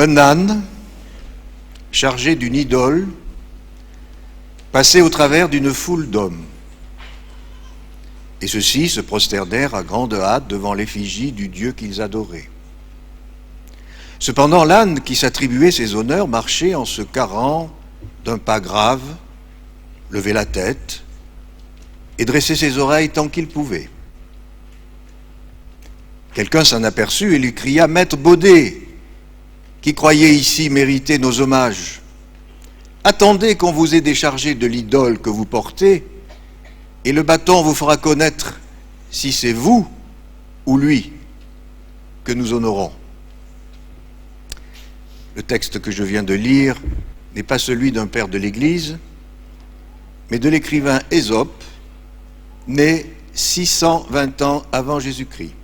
Un âne, chargé d'une idole, passait au travers d'une foule d'hommes. Et ceux-ci se prosternèrent à grande hâte devant l'effigie du Dieu qu'ils adoraient. Cependant, l'âne qui s'attribuait ces honneurs marchait en se carrant d'un pas grave, levait la tête et dressait ses oreilles tant qu'il pouvait. Quelqu'un s'en aperçut et lui cria « Maître Baudet, qui croyait ici mériter nos hommages, attendez qu'on vous ait déchargé de l'idole que vous portez, et le bâton vous fera connaître si c'est vous ou lui que nous honorons. » Le texte que je viens de lire n'est pas celui d'un père de l'Église, mais de l'écrivain Ésope, né 620 ans avant Jésus-Christ.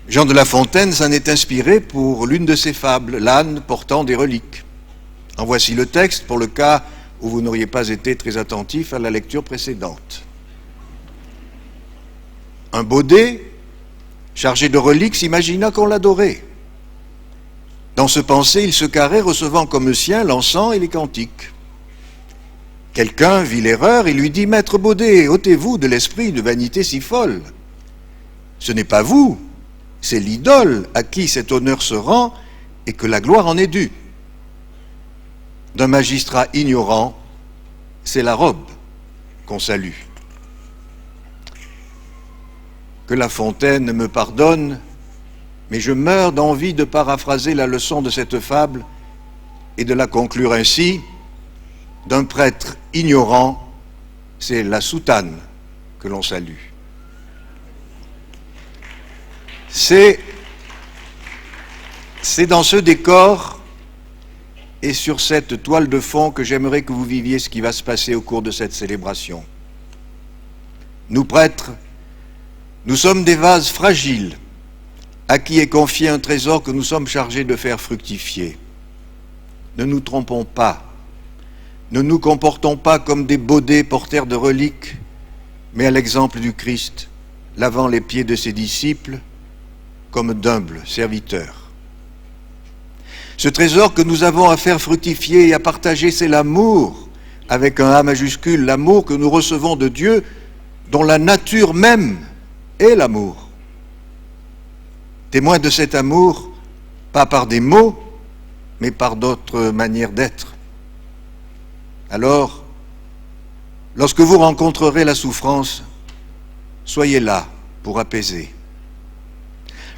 Jean de La Fontaine s'en est inspiré pour l'une de ses fables, l'âne portant des reliques. En voici le texte pour le cas où vous n'auriez pas été très attentif à la lecture précédente. Un baudet, chargé de reliques, s'imagina qu'on l'adorait. Dans ce pensée, il se carrait, recevant comme sien l'encens et les cantiques. Quelqu'un vit l'erreur et lui dit « Maître Baudet, ôtez-vous de l'esprit de vanité si folle. Ce n'est pas vous, c'est l'idole à qui cet honneur se rend et que la gloire en est due. D'un magistrat ignorant, c'est la robe qu'on salue. » Que La Fontaine me pardonne, mais je meurs d'envie de paraphraser la leçon de cette fable et de la conclure ainsi. D'un prêtre ignorant, c'est la soutane que l'on salue. C'est dans ce décor et sur cette toile de fond que j'aimerais que vous viviez ce qui va se passer au cours de cette célébration. Nous prêtres, nous sommes des vases fragiles à qui est confié un trésor que nous sommes chargés de faire fructifier. Ne nous trompons pas, ne nous comportons pas comme des baudets porteurs de reliques, mais à l'exemple du Christ, lavant les pieds de ses disciples comme d'humbles serviteurs. Ce trésor que nous avons à faire fructifier et à partager, c'est l'amour, avec un A majuscule, l'amour que nous recevons de Dieu, dont la nature même est l'amour. Témoin de cet amour, pas par des mots, mais par d'autres manières d'être. Alors, lorsque vous rencontrerez la souffrance, soyez là pour apaiser.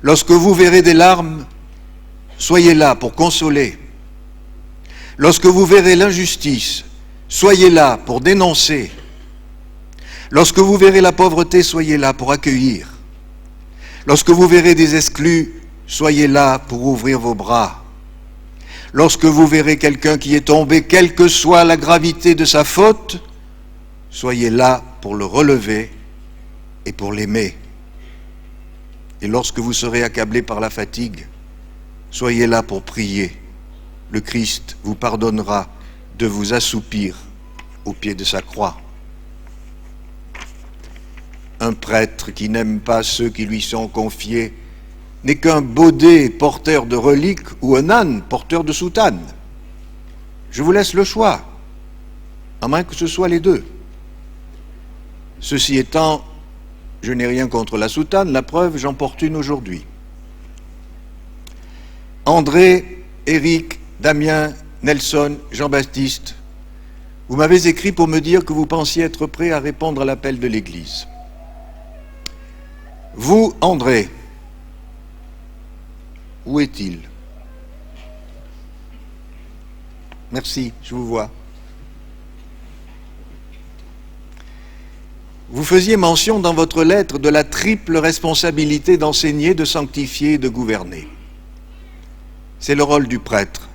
Lorsque vous verrez des larmes, soyez là pour consoler. Lorsque vous verrez l'injustice, soyez là pour dénoncer. Lorsque vous verrez la pauvreté, soyez là pour accueillir. Lorsque vous verrez des exclus, soyez là pour ouvrir vos bras. Lorsque vous verrez quelqu'un qui est tombé, quelle que soit la gravité de sa faute, soyez là pour le relever et pour l'aimer. Et lorsque vous serez accablé par la fatigue, soyez là pour prier. Le Christ vous pardonnera de vous assoupir au pied de sa croix. Un prêtre qui n'aime pas ceux qui lui sont confiés n'est qu'un baudet porteur de reliques ou un âne porteur de soutane. Je vous laisse le choix, à moins que ce soit les deux. Ceci étant, je n'ai rien contre la soutane, la preuve, j'en porte une aujourd'hui. André, Éric, Damien, Nelson, Jean-Baptiste, vous m'avez écrit pour me dire que vous pensiez être prêt à répondre à l'appel de l'Église. Vous, André, où est-il? Merci, je vous vois. Vous faisiez mention dans votre lettre de la triple responsabilité d'enseigner, de sanctifier et de gouverner. C'est le rôle du prêtre,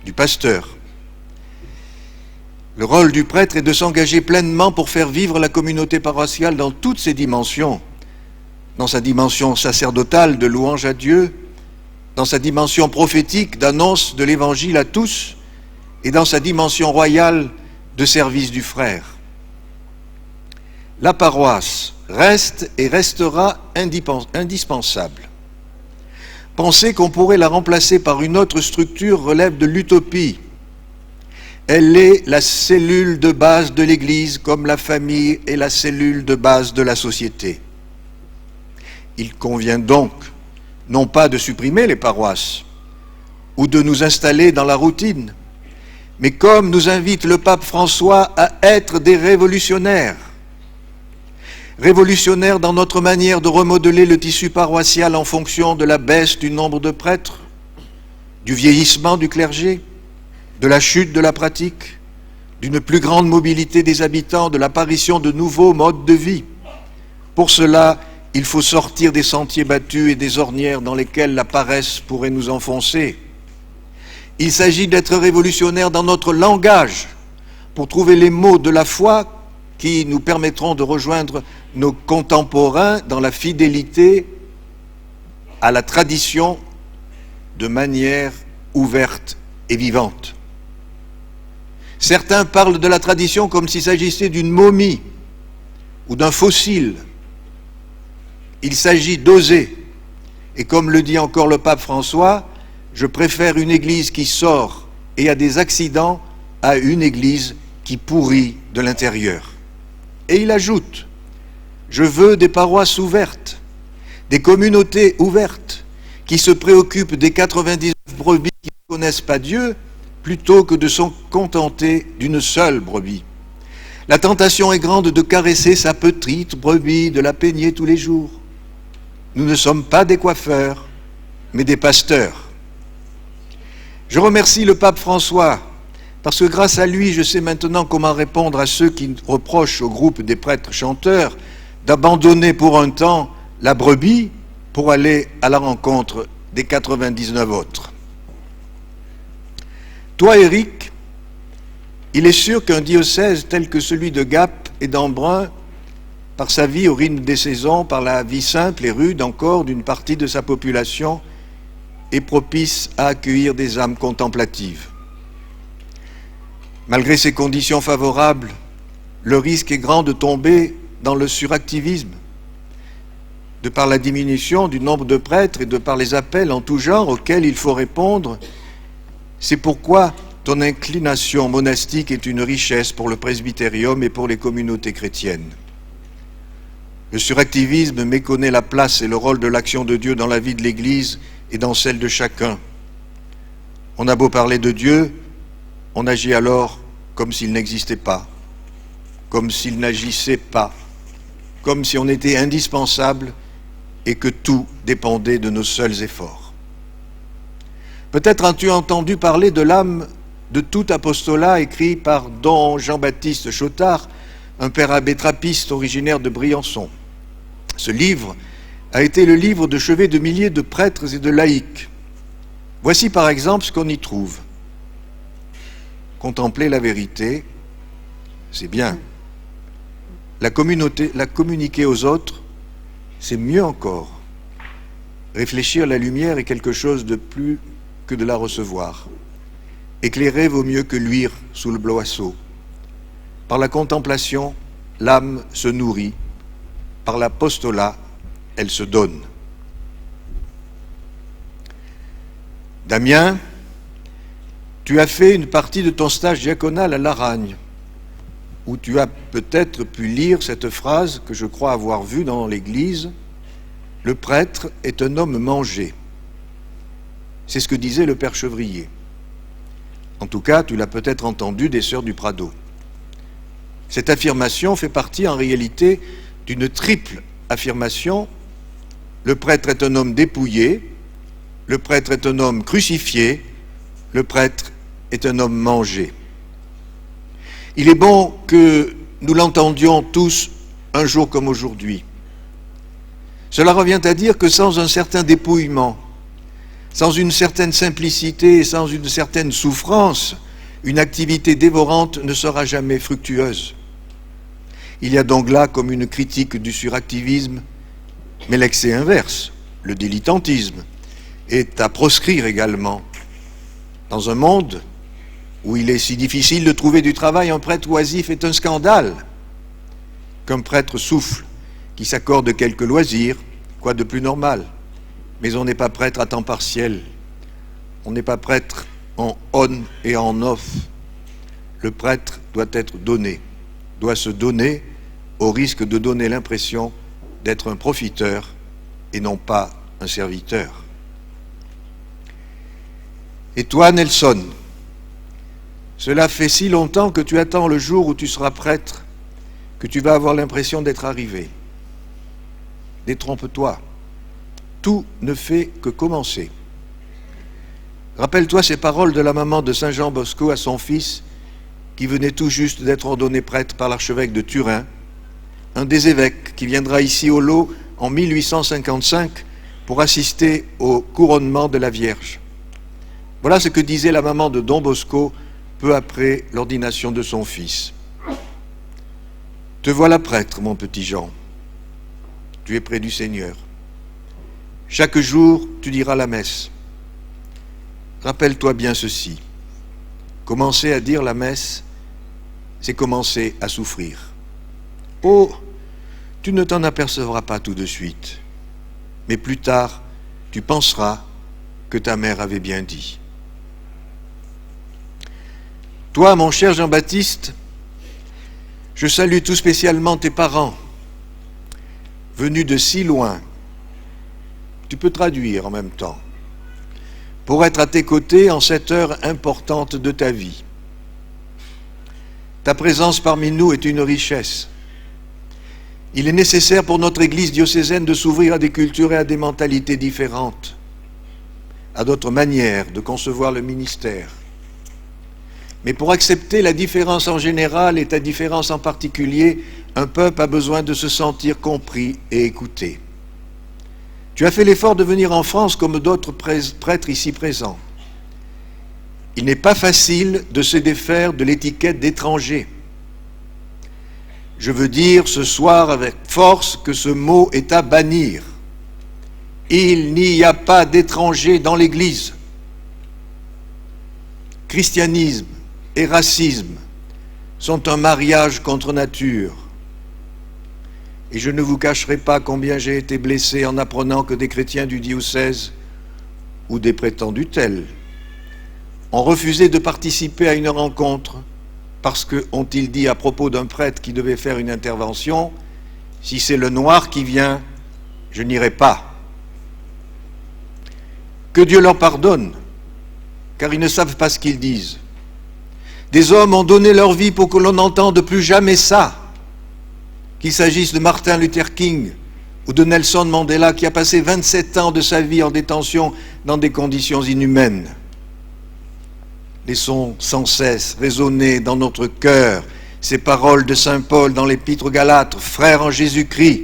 du pasteur. Le rôle du prêtre est de s'engager pleinement pour faire vivre la communauté paroissiale dans toutes ses dimensions, dans sa dimension sacerdotale de louange à Dieu, dans sa dimension prophétique d'annonce de l'Évangile à tous, et dans sa dimension royale de service du frère. La paroisse reste et restera indispensable. Penser qu'on pourrait la remplacer par une autre structure relève de l'utopie. Elle est la cellule de base de l'Église, comme la famille est la cellule de base de la société. Il convient donc non pas de supprimer les paroisses ou de nous installer dans la routine, mais comme nous invite le pape François à être des révolutionnaires. Révolutionnaires dans notre manière de remodeler le tissu paroissial en fonction de la baisse du nombre de prêtres, du vieillissement du clergé, de la chute de la pratique, d'une plus grande mobilité des habitants, de l'apparition de nouveaux modes de vie. Pour cela, il faut sortir des sentiers battus et des ornières dans lesquelles la paresse pourrait nous enfoncer. Il s'agit d'être révolutionnaire dans notre langage pour trouver les mots de la foi qui nous permettront de rejoindre nos contemporains dans la fidélité à la tradition de manière ouverte et vivante. Certains parlent de la tradition comme s'il s'agissait d'une momie ou d'un fossile. Il s'agit d'oser. Et comme le dit encore le pape François, je préfère une église qui sort et a des accidents à une église qui pourrit de l'intérieur. Et il ajoute, je veux des paroisses ouvertes, des communautés ouvertes, qui se préoccupent des 99 brebis qui ne connaissent pas Dieu, plutôt que de se contenter d'une seule brebis. La tentation est grande de caresser sa petite brebis, de la peigner tous les jours. Nous ne sommes pas des coiffeurs, mais des pasteurs. Je remercie le pape François, parce que grâce à lui, je sais maintenant comment répondre à ceux qui reprochent au groupe des prêtres chanteurs d'abandonner pour un temps la brebis pour aller à la rencontre des 99 autres. Toi, Éric, il est sûr qu'un diocèse tel que celui de Gap et d'Embrun, par sa vie au rythme des saisons, par la vie simple et rude encore d'une partie de sa population, est propice à accueillir des âmes contemplatives. Malgré ces conditions favorables, le risque est grand de tomber dans le suractivisme, de par la diminution du nombre de prêtres et de par les appels en tout genre auxquels il faut répondre. C'est pourquoi ton inclination monastique est une richesse pour le presbytérium et pour les communautés chrétiennes. Le suractivisme méconnaît la place et le rôle de l'action de Dieu dans la vie de l'Église et dans celle de chacun. On a beau parler de Dieu, on agit alors comme s'il n'existait pas, comme s'il n'agissait pas, comme si on était indispensable et que tout dépendait de nos seuls efforts. Peut-être as-tu entendu parler de l'âme de tout apostolat écrit par don Jean-Baptiste Chotard, un père abbé trappiste originaire de Briançon. Ce livre a été le livre de chevet de milliers de prêtres et de laïcs. Voici par exemple ce qu'on y trouve. Contempler la vérité, c'est bien. La communiquer aux autres, c'est mieux encore. Réfléchir la lumière est quelque chose de plus que de la recevoir. Éclairer vaut mieux que luire sous le boisseau. Par la contemplation, l'âme se nourrit. Par l'apostolat, elle se donne. Damien, tu as fait une partie de ton stage diaconal à Laragne, où tu as peut-être pu lire cette phrase que je crois avoir vue dans l'Église, « Le prêtre est un homme mangé ». C'est ce que disait le père Chevrier. En tout cas, tu l'as peut-être entendu des sœurs du Prado. Cette affirmation fait partie en réalité d'une triple affirmation. Le prêtre est un homme dépouillé, le prêtre est un homme crucifié, le prêtre est un homme mangé. Il est bon que nous l'entendions tous un jour comme aujourd'hui. Cela revient à dire que sans un certain dépouillement, sans une certaine simplicité et sans une certaine souffrance, une activité dévorante ne sera jamais fructueuse. Il y a donc là comme une critique du suractivisme, mais l'excès inverse, le dilettantisme, est à proscrire également. Dans un monde où il est si difficile de trouver du travail, un prêtre oisif est un scandale. Qu'un prêtre souffle, qui s'accorde quelques loisirs, quoi de plus normal. mais on n'est pas prêtre à temps partiel. On n'est pas prêtre en on et en off. Le prêtre doit être donné, doit se donner au risque de donner l'impression d'être un profiteur et non pas un serviteur. Et toi, Nelson, cela fait si longtemps que tu attends le jour où tu seras prêtre que tu vas avoir l'impression d'être arrivé. Détrompe-toi. Tout ne fait que commencer. Rappelle-toi ces paroles de la maman de Saint Jean Bosco à son fils qui venait tout juste d'être ordonné prêtre par l'archevêque de Turin, un des évêques qui viendra ici au lot en 1855 pour assister au couronnement de la Vierge. Voilà ce que disait la maman de Don Bosco peu après l'ordination de son fils. « Te voilà prêtre, mon petit Jean. Tu es près du Seigneur. Chaque jour, tu diras la messe. Rappelle-toi bien ceci. Commencer à dire la messe, c'est commencer à souffrir. Oh, tu ne t'en apercevras pas tout de suite, mais plus tard, tu penseras que ta mère avait bien dit. Toi, mon cher Jean-Baptiste, je salue tout spécialement tes parents, venus de si loin. Tu peux traduire en même temps, pour être à tes côtés en cette heure importante de ta vie. Ta présence parmi nous est une richesse. Il est nécessaire pour notre Église diocésaine de s'ouvrir à des cultures et à des mentalités différentes, à d'autres manières de concevoir le ministère. Mais pour accepter la différence en général et ta différence en particulier, un peuple a besoin de se sentir compris et écouté. Tu as fait l'effort de venir en France comme d'autres prêtres ici présents. Il n'est pas facile de se défaire de l'étiquette d'étranger. Je veux dire ce soir avec force que ce mot est à bannir. Il n'y a pas d'étrangers dans l'Église. Christianisme et racisme sont un mariage contre nature. Et je ne vous cacherai pas combien j'ai été blessé en apprenant que des chrétiens du diocèse, ou des prétendus tels, ont refusé de participer à une rencontre parce que, ont-ils dit à propos d'un prêtre qui devait faire une intervention, si c'est le noir qui vient, je n'irai pas. Que Dieu leur pardonne, car ils ne savent pas ce qu'ils disent. Des hommes ont donné leur vie pour que l'on n'entende plus jamais ça, qu'il s'agisse de Martin Luther King ou de Nelson Mandela qui a passé 27 ans de sa vie en détention dans des conditions inhumaines. Laissons sans cesse résonner dans notre cœur ces paroles de saint Paul dans l'Épître aux Galates, « Frères en Jésus-Christ,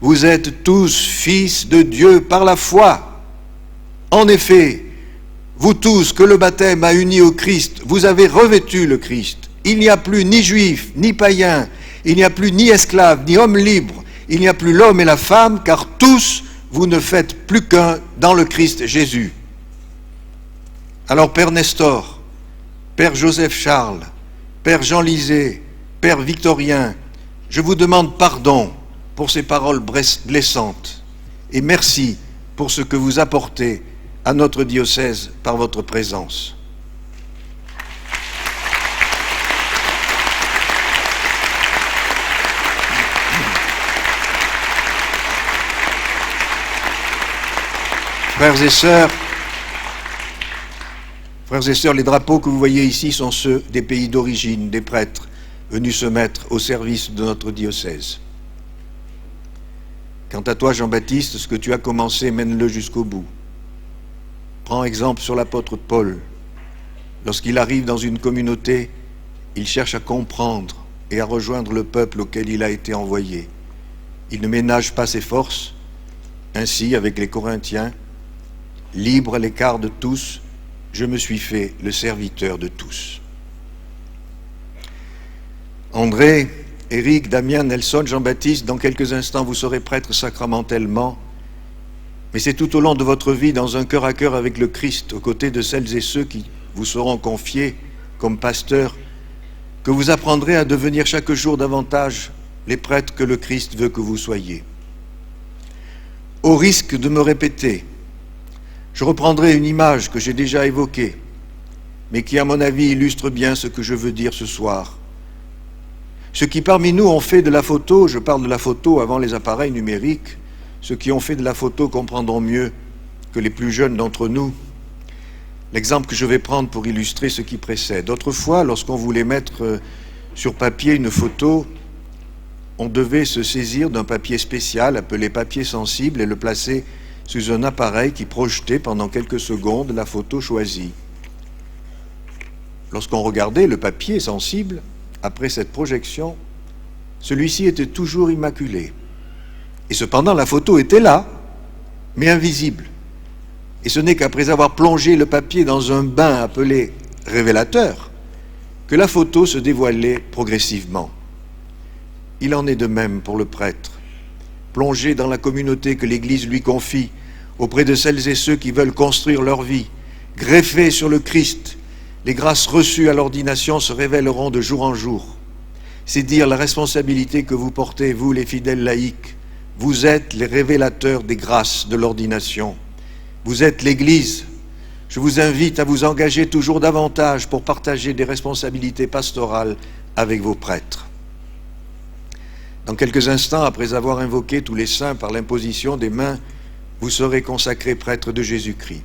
vous êtes tous fils de Dieu par la foi. En effet, vous tous que le baptême a unis au Christ, vous avez revêtu le Christ. Il n'y a plus ni juif, ni païen, il n'y a plus ni esclave, ni homme libre, il n'y a plus l'homme et la femme, car tous vous ne faites plus qu'un dans le Christ Jésus. » Alors Père Nestor, Père Joseph Charles, Père Jean Lisée, Père Victorien, je vous demande pardon pour ces paroles blessantes et merci pour ce que vous apportez à notre diocèse par votre présence. Frères et sœurs, les drapeaux que vous voyez ici sont ceux des pays d'origine, des prêtres venus se mettre au service de notre diocèse. Quant à toi, Jean-Baptiste, ce que tu as commencé, mène-le jusqu'au bout. Prends exemple sur l'apôtre Paul. Lorsqu'il arrive dans une communauté, il cherche à comprendre et à rejoindre le peuple auquel il a été envoyé. Il ne ménage pas ses forces. Ainsi, avec les Corinthiens, libre à l'écart de tous, je me suis fait le serviteur de tous. André, Éric, Damien, Nelson, Jean-Baptiste, dans quelques instants, vous serez prêtres sacramentellement. Mais c'est tout au long de votre vie, dans un cœur à cœur avec le Christ, aux côtés de celles et ceux qui vous seront confiés comme pasteurs, que vous apprendrez à devenir chaque jour davantage les prêtres que le Christ veut que vous soyez. Au risque de me répéter, Je reprendrai une image que j'ai déjà évoquée, mais qui, à mon avis, illustre bien ce que je veux dire ce soir. Ceux qui parmi nous ont fait de la photo, je parle de la photo avant les appareils numériques, ceux qui ont fait de la photo comprendront mieux que les plus jeunes d'entre nous l'exemple que je vais prendre pour illustrer ce qui précède. Autrefois, lorsqu'on voulait mettre sur papier une photo, on devait se saisir d'un papier spécial appelé papier sensible et le placer sous un appareil qui projetait pendant quelques secondes la photo choisie. Lorsqu'on regardait le papier sensible, après cette projection, celui-ci était toujours immaculé. Et cependant, la photo était là, mais invisible. Et ce n'est qu'après avoir plongé le papier dans un bain appelé révélateur que la photo se dévoilait progressivement. Il en est de même pour le prêtre, plongé dans la communauté que l'Église lui confie, auprès de celles et ceux qui veulent construire leur vie, greffés sur le Christ. Les grâces reçues à l'ordination se révéleront de jour en jour. C'est dire la responsabilité que vous portez, vous les fidèles laïcs. Vous êtes les révélateurs des grâces de l'ordination. Vous êtes l'Église. Je vous invite à vous engager toujours davantage pour partager des responsabilités pastorales avec vos prêtres. Dans quelques instants, après avoir invoqué tous les saints par l'imposition des mains, vous serez consacrés prêtres de Jésus-Christ.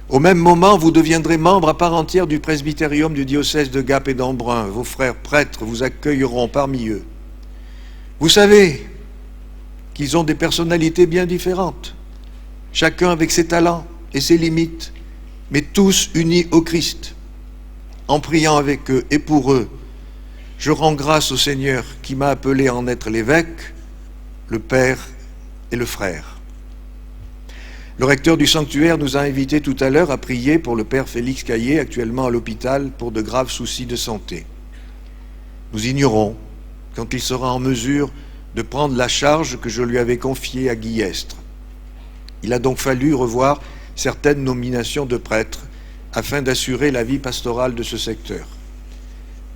Au même moment, vous deviendrez membre à part entière du presbytérium du diocèse de Gap et d'Embrun. Vos frères prêtres vous accueilleront parmi eux. Vous savez qu'ils ont des personnalités bien différentes, chacun avec ses talents et ses limites, mais tous unis au Christ. En priant avec eux et pour eux, je rends grâce au Seigneur qui m'a appelé à en être l'évêque, le père et le frère. Le recteur du sanctuaire nous a invités tout à l'heure à prier pour le père Félix Caillé, actuellement à l'hôpital pour de graves soucis de santé. Nous ignorons quand il sera en mesure de prendre la charge que je lui avais confiée à Guy Estre. Il a donc fallu revoir certaines nominations de prêtres afin d'assurer la vie pastorale de ce secteur.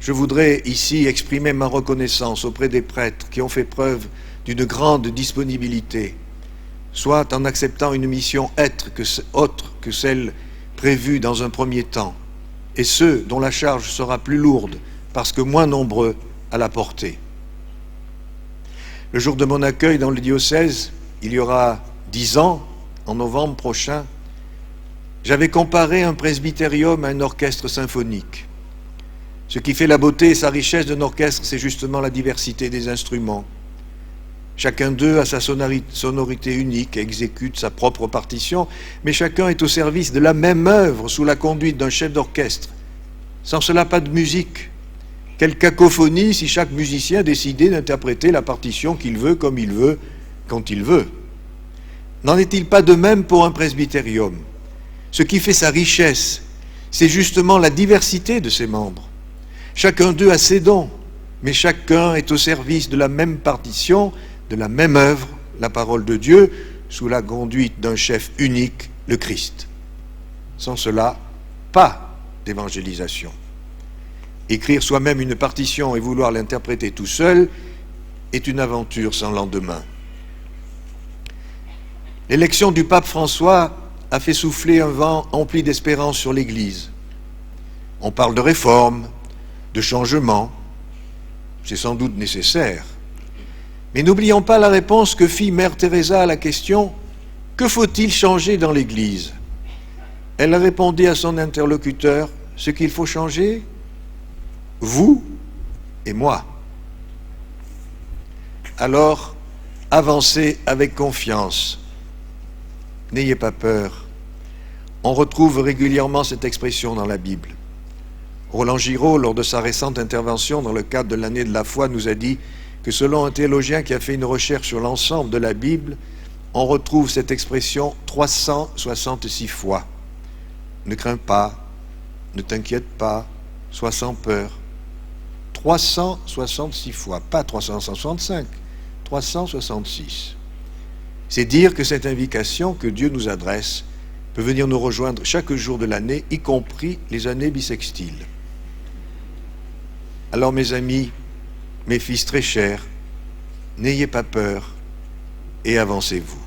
Je voudrais ici exprimer ma reconnaissance auprès des prêtres qui ont fait preuve d'une grande disponibilité, soit en acceptant une mission autre que celle prévue dans un premier temps, et ceux dont la charge sera plus lourde parce que moins nombreux à la porter. Le jour de mon accueil dans le diocèse, il y aura 10 ans, en novembre prochain, j'avais comparé un presbytérium à un orchestre symphonique. Ce qui fait la beauté et sa richesse d'un orchestre, c'est justement la diversité des instruments. Chacun d'eux a sa sonorité unique, exécute sa propre partition, mais chacun est au service de la même œuvre sous la conduite d'un chef d'orchestre. Sans cela, pas de musique. Quelle cacophonie si chaque musicien décidait d'interpréter la partition qu'il veut, comme il veut, quand il veut. N'en est-il pas de même pour un presbytérium? Ce qui fait sa richesse, c'est justement la diversité de ses membres. Chacun d'eux a ses dons, mais chacun est au service de la même partition, de la même œuvre, la parole de Dieu, sous la conduite d'un chef unique, le Christ. Sans cela, pas d'évangélisation. Écrire soi-même une partition et vouloir l'interpréter tout seul est une aventure sans lendemain. L'élection du pape François a fait souffler un vent empli d'espérance sur l'Église. On parle de réforme, de changement, c'est sans doute nécessaire. Mais n'oublions pas la réponse que fit Mère Teresa à la question « Que faut-il changer dans l'Église ?» Elle a répondu à son interlocuteur « Ce qu'il faut changer, vous et moi. » Alors, avancez avec confiance. N'ayez pas peur. On retrouve régulièrement cette expression dans la Bible. Roland Giraud, lors de sa récente intervention dans le cadre de l'année de la foi, nous a dit que selon un théologien qui a fait une recherche sur l'ensemble de la Bible, on retrouve cette expression 366 fois. Ne crains pas, ne t'inquiète pas, sois sans peur. 366 fois, pas 365, 366. C'est dire que cette invitation que Dieu nous adresse peut venir nous rejoindre chaque jour de l'année, y compris les années bissextiles. Alors mes amis, mes fils très chers, n'ayez pas peur et avancez-vous.